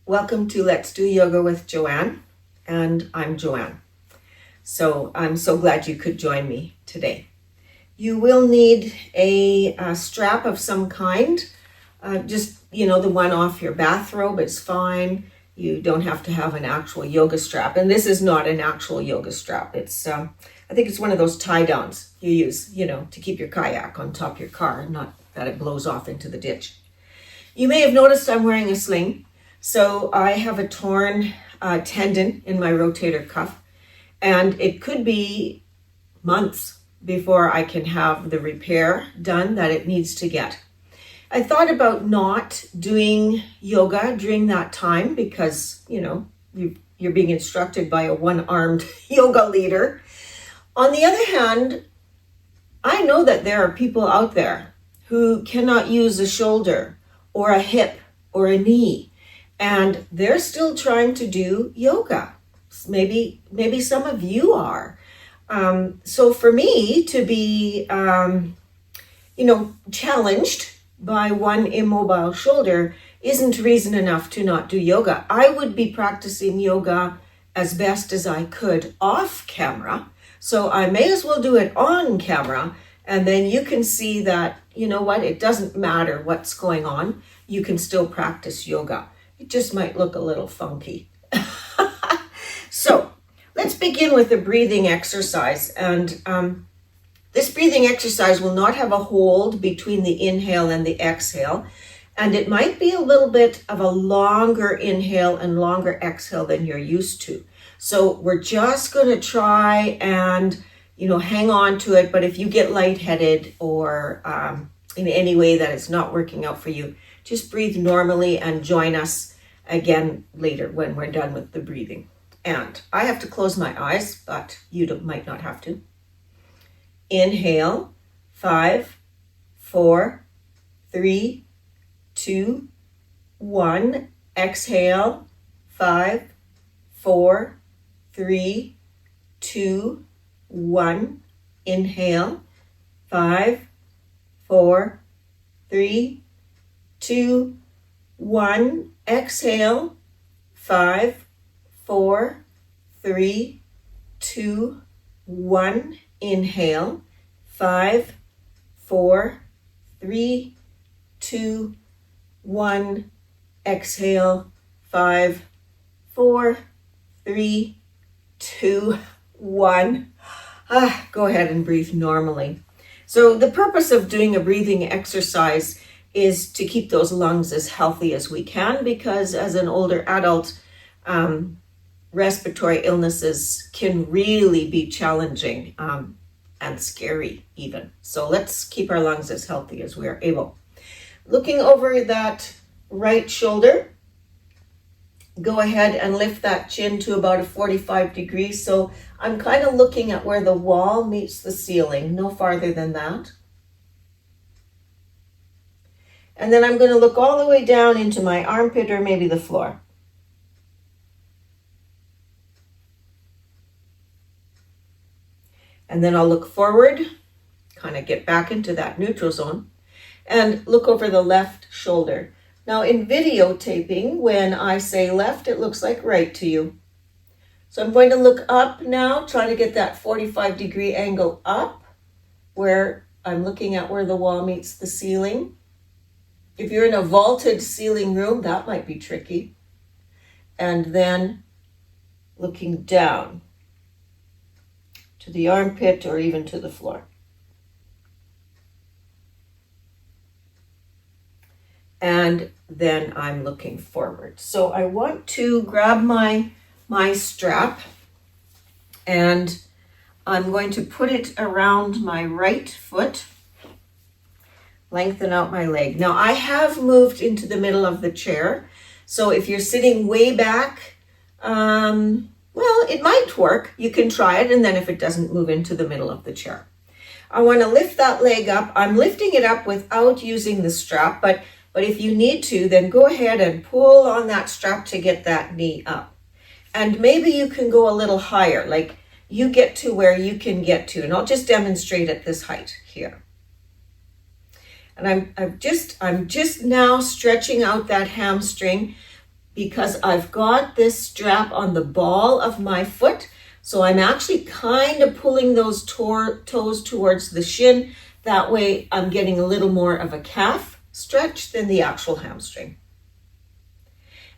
Welcome to Let's Do Yoga with Joanne, and I'm Joanne. So I'm so glad you could join me today. You will need a strap of some kind, the one off your bathrobe is fine. You don't have to have an actual yoga strap, and this is not an actual yoga strap. It's I think it's one of those tie downs you use, to keep your kayak on top of your car, not that it blows off into the ditch. You may have noticed I'm wearing a sling. So I have a torn tendon in my rotator cuff, and it could be months before I can have the repair done that it needs to get. I thought about not doing yoga during that time because, you're being instructed by a one-armed yoga leader. On the other hand, I know that there are people out there who cannot use a shoulder or a hip or a knee, and they're still trying to do yoga. Maybe some of you are. So for me to be, challenged by one immobile shoulder isn't reason enough to not do yoga. I would be practicing yoga as best as I could off camera. So I may as well do it on camera. And then you can see that, it doesn't matter what's going on. You can still practice yoga. It just might look a little funky. So let's begin with a breathing exercise. And this breathing exercise will not have a hold between the inhale and the exhale. And it might be a little bit of a longer inhale and longer exhale than you're used to. So we're just going to try and, hang on to it. But if you get lightheaded or in any way that it's not working out for you, just breathe normally and join us again later when we're done with the breathing. And I have to close my eyes, but you might not have to. Inhale, 5, 4, 3, 2, 1. Exhale, 5, 4, 3, 2, 1. Inhale, 5, 4, 3, 2, 1. Exhale, 5, 4, 3, 2, 1. Inhale, 5, 4, 3, 2, 1. Exhale, 5, 4, 3, 2, 1. Go ahead and breathe normally. So the purpose of doing a breathing exercise is to keep those lungs as healthy as we can, because as an older adult, respiratory illnesses can really be challenging and scary even. So let's keep our lungs as healthy as we are able. Looking over that right shoulder, go ahead and lift that chin to about a 45 degrees. So I'm kind of looking at where the wall meets the ceiling, no farther than that. And then I'm going to look all the way down into my armpit or maybe the floor. And then I'll look forward, kind of get back into that neutral zone, and look over the left shoulder. Now in videotaping, when I say left, it looks like right to you. So I'm going to look up now, try to get that 45-degree angle up, where I'm looking at where the wall meets the ceiling. If you're in a vaulted ceiling room, that might be tricky. And then looking down to the armpit or even to the floor. And then I'm looking forward. So I want to grab my strap, and I'm going to put it around my right foot. Lengthen out my leg. Now I have moved into the middle of the chair. So if you're sitting way back, it might work. You can try it, and then if it doesn't, move into the middle of the chair. I want to lift that leg up. I'm lifting it up without using the strap, but if you need to, then go ahead and pull on that strap to get that knee up. And maybe you can go a little higher, like you get to where you can get to. And I'll just demonstrate at this height here. And I'm just now stretching out that hamstring. because I've got this strap on the ball of my foot. So I'm actually kind of pulling those toes towards the shin. That way I'm getting a little more of a calf stretch than the actual hamstring.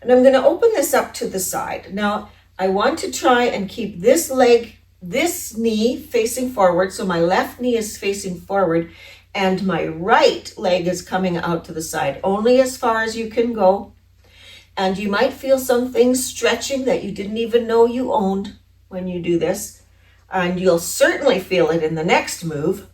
And I'm going to open this up to the side. Now I want to try and keep this leg, this knee facing forward. So my left knee is facing forward and my right leg is coming out to the side, only as far as you can go. And you might feel some things stretching that you didn't even know you owned when you do this. And you'll certainly feel it in the next move.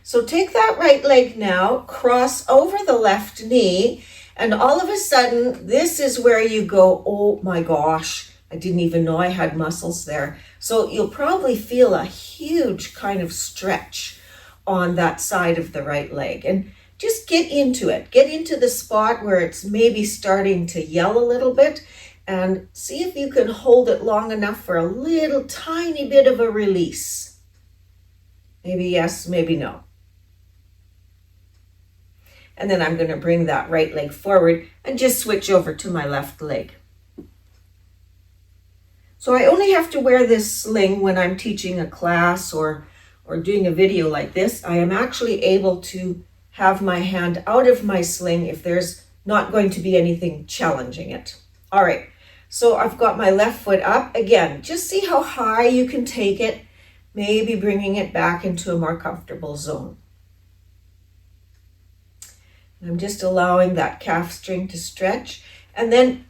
So take that right leg now, cross over the left knee, and all of a sudden, this is where you go, oh my gosh, I didn't even know I had muscles there. So you'll probably feel a huge kind of stretch on that side of the right leg. And just get into it. Get into the spot where it's maybe starting to yell a little bit and see if you can hold it long enough for a little tiny bit of a release. Maybe yes, maybe no. And then I'm going to bring that right leg forward and just switch over to my left leg. So I only have to wear this sling when I'm teaching a class or doing a video like this. I am actually able to have my hand out of my sling if there's not going to be anything challenging it. All right, so I've got my left foot up. Again, just see how high you can take it, maybe bringing it back into a more comfortable zone. I'm just allowing that calf string to stretch, and then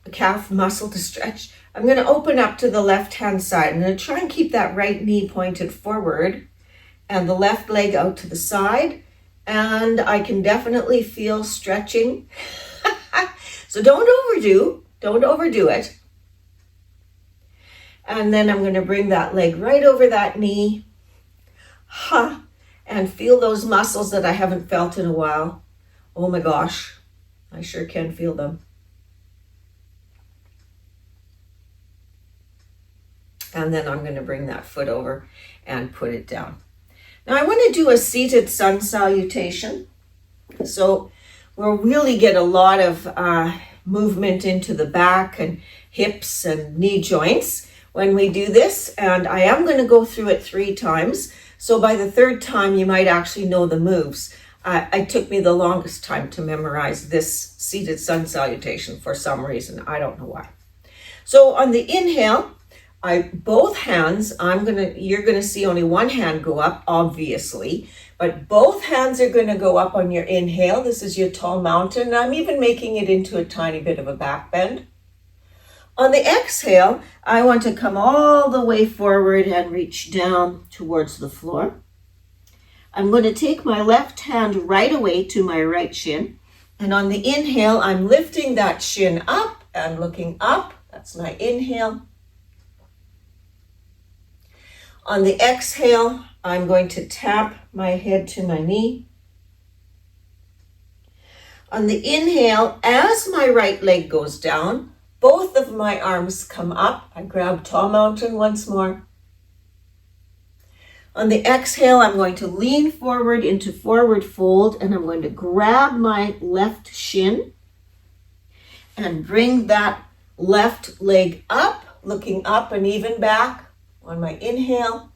the calf muscle to stretch. I'm going to open up to the left-hand side. I'm going to try and keep that right knee pointed forward and the left leg out to the side, and I can definitely feel stretching. So don't overdo it. And then I'm going to bring that leg right over that knee, and feel those muscles that I haven't felt in a while. Oh my gosh, I sure can feel them. And then I'm going to bring that foot over and put it down. Now I want to do a seated sun salutation. So we'll really get a lot of movement into the back and hips and knee joints when we do this. And I am going to go through it 3 times. So by the 3rd time, you might actually know the moves. It took me the longest time to memorize this seated sun salutation for some reason. I don't know why. So on the inhale, both hands, you're gonna see only one hand go up, obviously, but both hands are gonna go up on your inhale. This is your tall mountain. I'm even making it into a tiny bit of a back bend. On the exhale, I want to come all the way forward and reach down towards the floor. I'm going to take my left hand right away to my right shin. And on the inhale, I'm lifting that shin up and looking up. That's my inhale. On the exhale, I'm going to tap my head to my knee. On the inhale, as my right leg goes down, both of my arms come up. I grab tall mountain once more. On the exhale, I'm going to lean forward into forward fold, and I'm going to grab my left shin and bring that left leg up, looking up and even back on my inhale.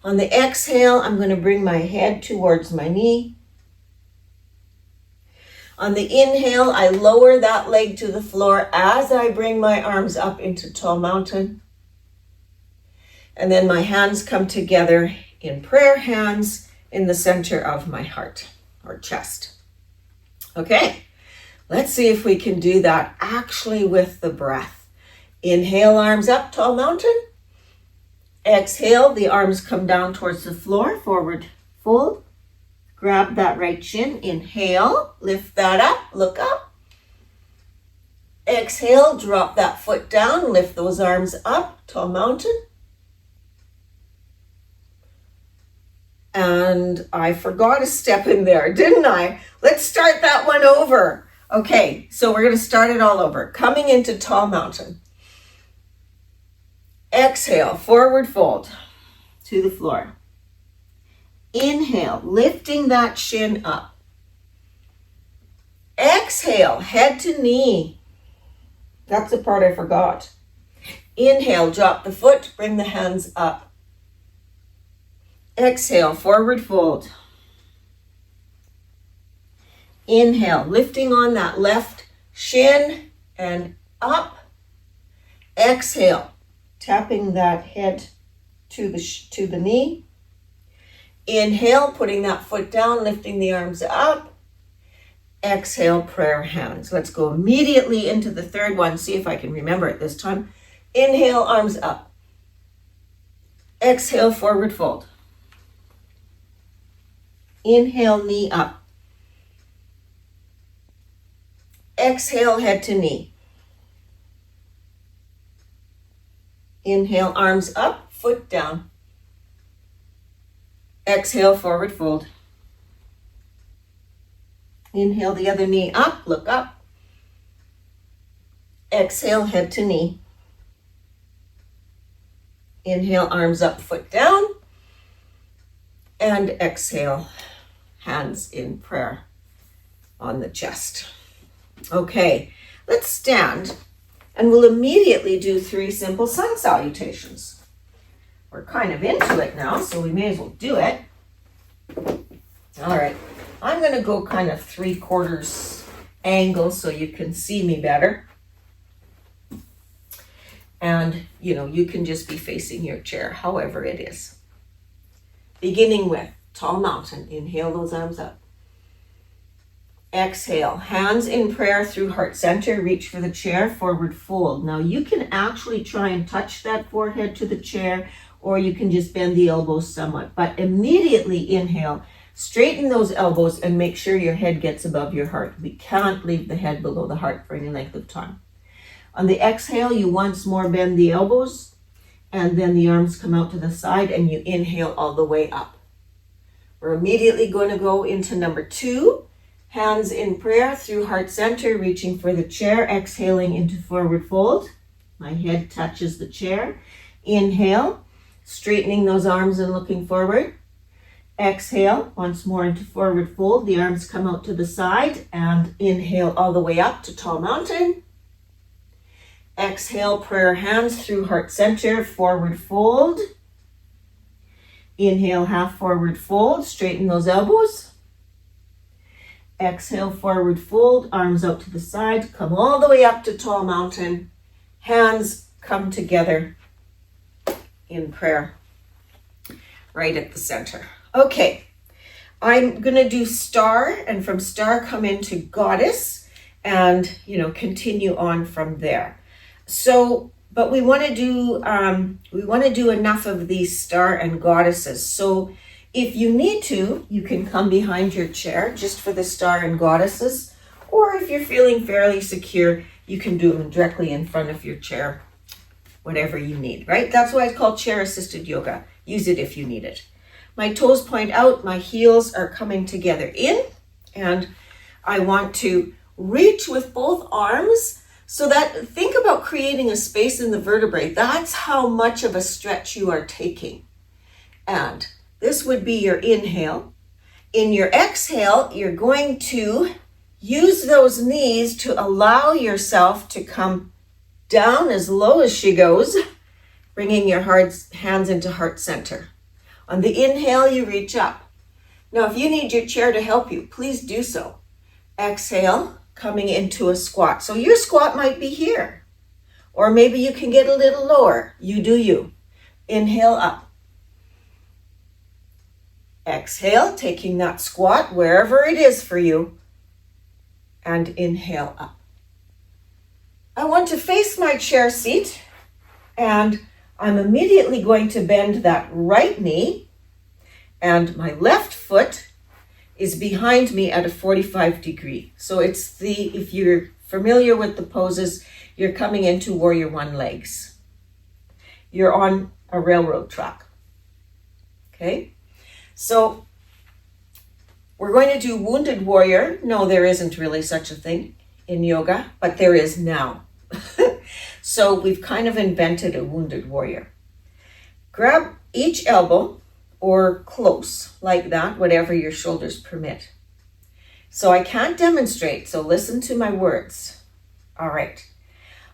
On the exhale, I'm going to bring my head towards my knee. On the inhale, I lower that leg to the floor as I bring my arms up into tall mountain. And then my hands come together in prayer hands in the center of my heart or chest. Okay, let's see if we can do that actually with the breath. Inhale, arms up, tall mountain. Exhale, the arms come down towards the floor, forward fold. Grab that right shin, inhale, lift that up, look up. Exhale, drop that foot down, lift those arms up, tall mountain. And I forgot a step in there, didn't I? Let's start that one over. Okay, so we're going to start it all over. Coming into tall mountain. Exhale, forward fold to the floor. Inhale, lifting that shin up. Exhale, head to knee. That's the part I forgot. Inhale, drop the foot, bring the hands up. Exhale, forward fold. Inhale, lifting on that left shin and up. Exhale, tapping that head to the knee. Inhale, putting that foot down, lifting the arms up. Exhale, prayer hands. Let's go immediately into the third one. See if I can remember it this time. Inhale, arms up. Exhale, forward fold. Inhale, knee up. Exhale, head to knee. Inhale, arms up, foot down. Exhale, forward fold. Inhale, the other knee up, look up. Exhale, head to knee. Inhale, arms up, foot down. And exhale, hands in prayer on the chest. Okay, let's stand and we'll immediately do 3 simple sun salutations. We're kind of into it now, so we may as well do it. All right, I'm going to go kind of 3/4 angle so you can see me better. And, you can just be facing your chair, however it is. Beginning with tall mountain. Inhale those arms up. Exhale, hands in prayer through heart center. Reach for the chair, forward fold. Now you can actually try and touch that forehead to the chair, or you can just bend the elbows somewhat. But immediately inhale, straighten those elbows and make sure your head gets above your heart. We can't leave the head below the heart for any length of time. On the exhale, you once more bend the elbows, and then the arms come out to the side, and you inhale all the way up. We're immediately going to go into number 2. Hands in prayer through heart center, reaching for the chair, exhaling into forward fold. My head touches the chair. Inhale, straightening those arms and looking forward. Exhale, once more into forward fold. The arms come out to the side, and inhale all the way up to tall mountain. Exhale, prayer hands through heart center, forward fold. Inhale, half forward fold, straighten those elbows. Exhale, forward fold, arms out to the side, come all the way up to tall mountain. Hands come together in prayer, right at the center. Okay, I'm going to do star, and from star come into goddess, and, continue on from there. So, but we want to do enough of these star and goddesses. So if you need to, you can come behind your chair just for the star and goddesses. Or if you're feeling fairly secure, you can do them directly in front of your chair, whatever you need, right? That's why it's called chair-assisted yoga. Use it if you need it. My toes point out, my heels are coming together in, and I want to reach with both arms. So that, think about creating a space in the vertebrae. That's how much of a stretch you are taking. And this would be your inhale. In your exhale, you're going to use those knees to allow yourself to come down as low as she goes, bringing your hands into heart center. On the inhale, you reach up. Now, if you need your chair to help you, please do so. Exhale, coming into a squat. So your squat might be here, or maybe you can get a little lower. You do you. Inhale up. Exhale, taking that squat wherever it is for you, and inhale up. I want to face my chair seat, and I'm immediately going to bend that right knee, and my left foot is behind me at a 45 degree. So it's if you're familiar with the poses, you're coming into warrior 1 legs. You're on a railroad track. Okay? So we're going to do wounded warrior. No, there isn't really such a thing in yoga, but there is now. So we've kind of invented a wounded warrior. Grab each elbow or close like that, whatever your shoulders permit. So I can't demonstrate, so listen to my words. All right.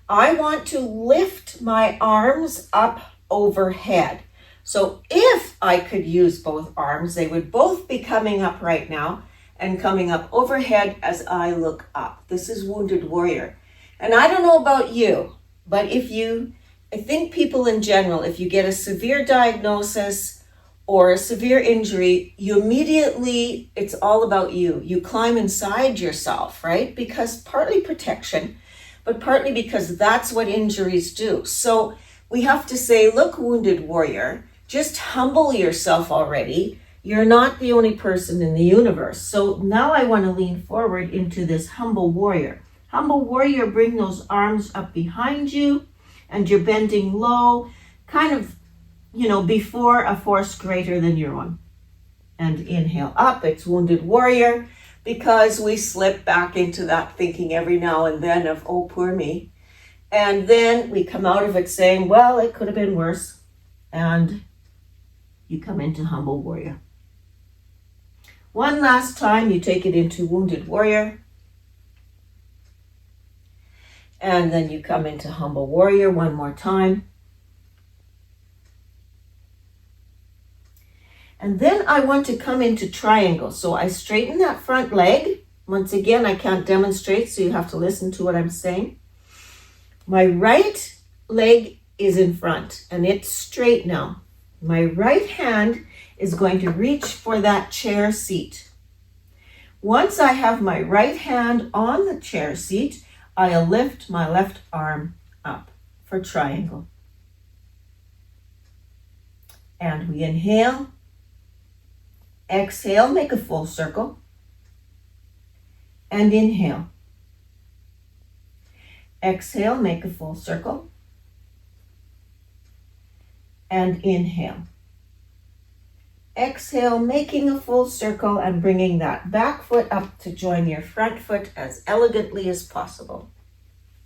I want to lift my arms up overhead. So if I could use both arms, they would both be coming up right now and coming up overhead as I look up. This is Wounded Warrior. And I don't know about you, but I think people in general, if you get a severe diagnosis or a severe injury, you immediately, it's all about you. You climb inside yourself, right? Because partly protection, but partly because that's what injuries do. So we have to say, look, Wounded Warrior, just humble yourself already. You're not the only person in the universe. So now I want to lean forward into this humble warrior. Humble warrior, bring those arms up behind you and you're bending low, kind of, before a force greater than your own. And inhale up, it's Wounded Warrior, because we slip back into that thinking every now and then of, oh, poor me. And then we come out of it saying, well, it could have been worse. And you come into Humble Warrior. One last time, you take it into Wounded Warrior. And then you come into Humble Warrior one more time. And then I want to come into Triangle. So I straighten that front leg. Once again, I can't demonstrate, so you have to listen to what I'm saying. My right leg is in front and it's straight now. My right hand is going to reach for that chair seat. Once I have my right hand on the chair seat, I'll lift my left arm up for Triangle. And we inhale. Exhale, make a full circle. And inhale. Exhale, make a full circle. And inhale. Exhale, making a full circle and bringing that back foot up to join your front foot as elegantly as possible.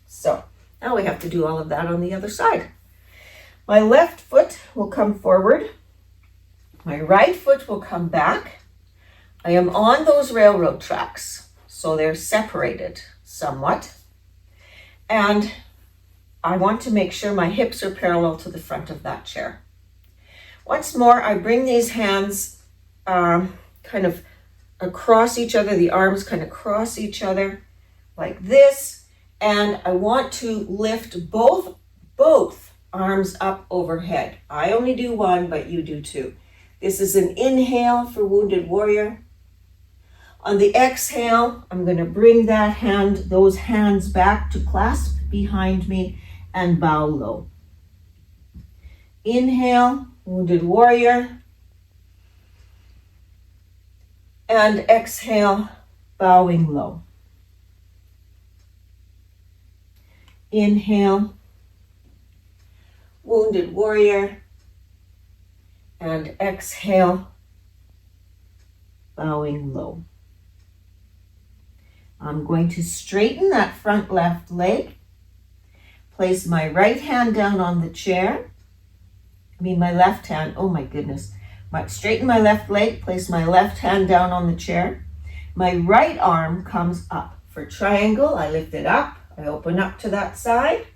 So now we have to do all of that on the other side. My left foot will come forward. My right foot will come back. I am on those railroad tracks, so they're separated somewhat. And I want to make sure my hips are parallel to the front of that chair. Once more, I bring these hands kind of across each other, the arms kind of cross each other like this. And I want to lift both arms up overhead. I only do one, but you do too. This is an inhale for Wounded Warrior. On the exhale, I'm going to bring those hands back to clasp behind me and bow low. Inhale, Wounded Warrior. And exhale, bowing low. Inhale, Wounded Warrior. And exhale, bowing low. I'm going to straighten that front left leg. Place my right hand down on the chair. My left hand, oh my goodness. Straighten my left leg, place my left hand down on the chair. My right arm comes up for Triangle. I lift it up, I open up to that side.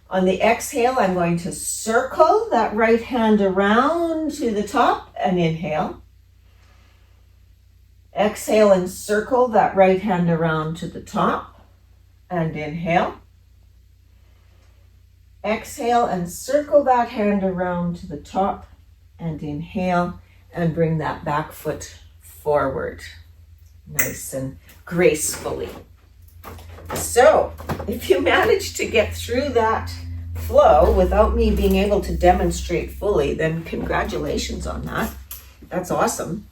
On the exhale, I'm going to circle that right hand around to the top and inhale. Exhale and circle that right hand around to the top and inhale. Exhale and circle that hand around to the top and inhale and bring that back foot forward nice and gracefully. So if you manage to get through that flow without me being able to demonstrate fully, then congratulations on that. That's awesome.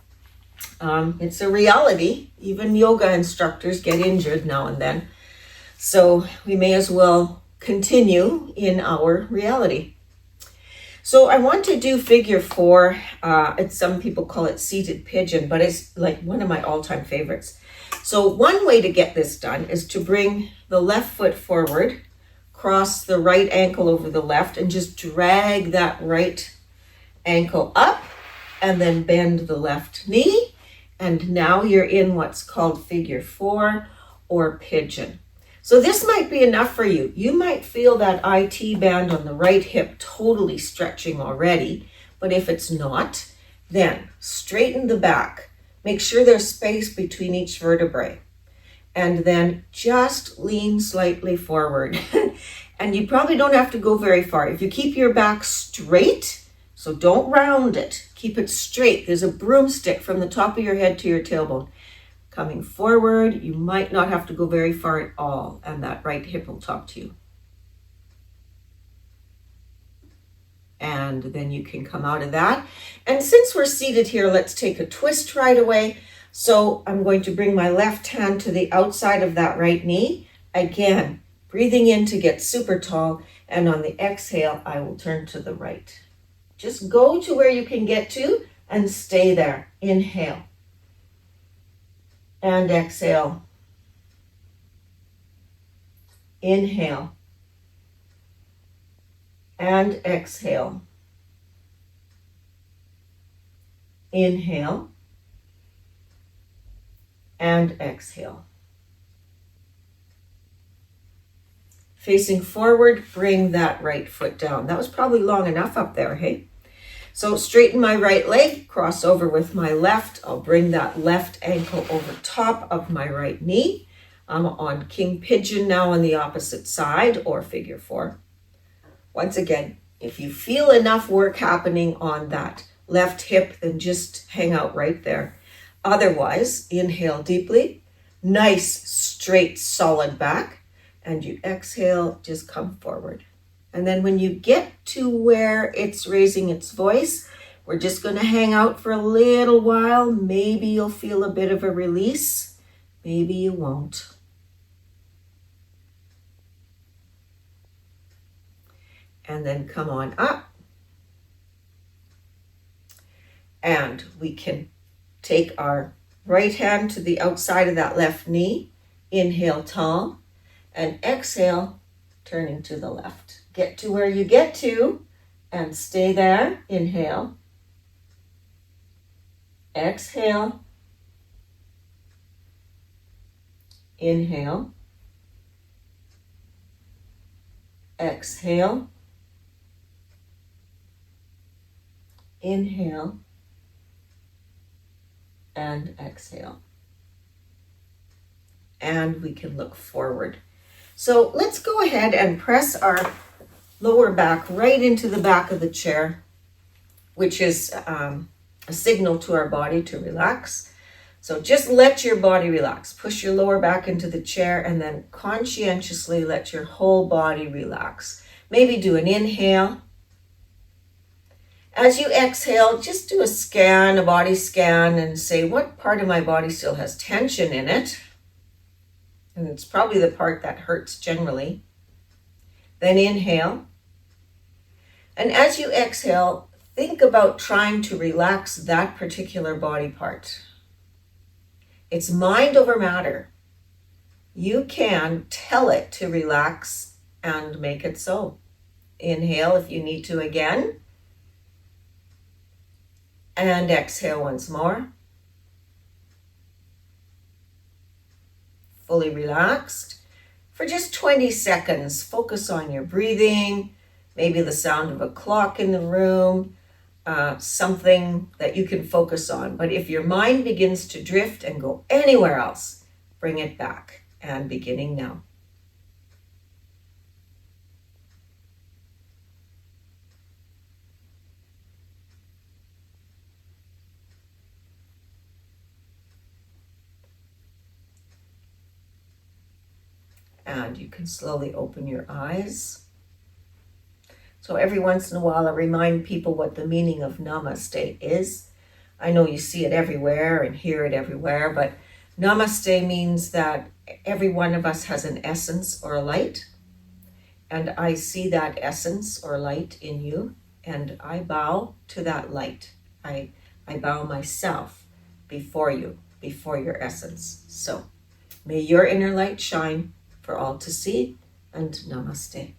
It's a reality. Even yoga instructors get injured now and then. So we may as well continue in our reality. So I want to do figure 4. Some people call it seated pigeon, but it's like one of my all-time favorites. So one way to get this done is to bring the left foot forward, cross the right ankle over the left, and just drag that right ankle up, and then bend the left knee, And now you're in what's called figure 4 or pigeon. So this might be enough for you. You might feel that IT band on the right hip totally stretching already, but if it's not, then straighten the back. Make sure there's space between each vertebrae. And then just lean slightly forward. And you probably don't have to go very far. If you keep your back straight, so don't round it, keep it straight. There's a broomstick from the top of your head to your tailbone. Coming forward, you might not have to go very far at all, and that right hip will talk to you. And then you can come out of that. And since we're seated here, let's take a twist right away. So I'm going to bring my left hand to the outside of that right knee. Again, breathing in to get super tall, and on the exhale, I will turn to the right. Just go to where you can get to and stay there. Inhale. And exhale. Inhale. And exhale. Inhale. And exhale. Facing forward, bring that right foot down. That was probably long enough up there, hey? So straighten my right leg, cross over with my left. I'll bring that left ankle over top of my right knee. I'm on King Pigeon now on the opposite side, or figure 4. Once again, if you feel enough work happening on that left hip, then just hang out right there. Otherwise, inhale deeply, nice, straight, solid back, and you exhale, just come forward. And then when you get to where it's raising its voice, we're just going to hang out for a little while. Maybe you'll feel a bit of a release. Maybe you won't. And then come on up. And we can take our right hand to the outside of that left knee. Inhale tall. And exhale, turning to the left. Get to where you get to and stay there. Inhale. Exhale. Inhale. Exhale. Inhale. And exhale. And we can look forward. So let's go ahead and press our lower back right into the back of the chair, which is a signal to our body to relax. So just let your body relax. Push your lower back into the chair and then conscientiously let your whole body relax. Maybe do an inhale. As you exhale, just do a scan, a body scan, and say, what part of my body still has tension in it? And it's probably the part that hurts generally. Then inhale. And as you exhale, think about trying to relax that particular body part. It's mind over matter. You can tell it to relax and make it so. Inhale if you need to again. And exhale once more. Fully relaxed. For just 20 seconds, focus on your breathing, maybe the sound of a clock in the room, something that you can focus on. But if your mind begins to drift and go anywhere else, bring it back. And beginning now. And you can slowly open your eyes. So every once in a while, I remind people what the meaning of namaste is. I know you see it everywhere and hear it everywhere, but namaste means that every one of us has an essence or a light. And I see that essence or light in you, and I bow to that light. I bow myself before you, before your essence. So may your inner light shine for all to see, and namaste.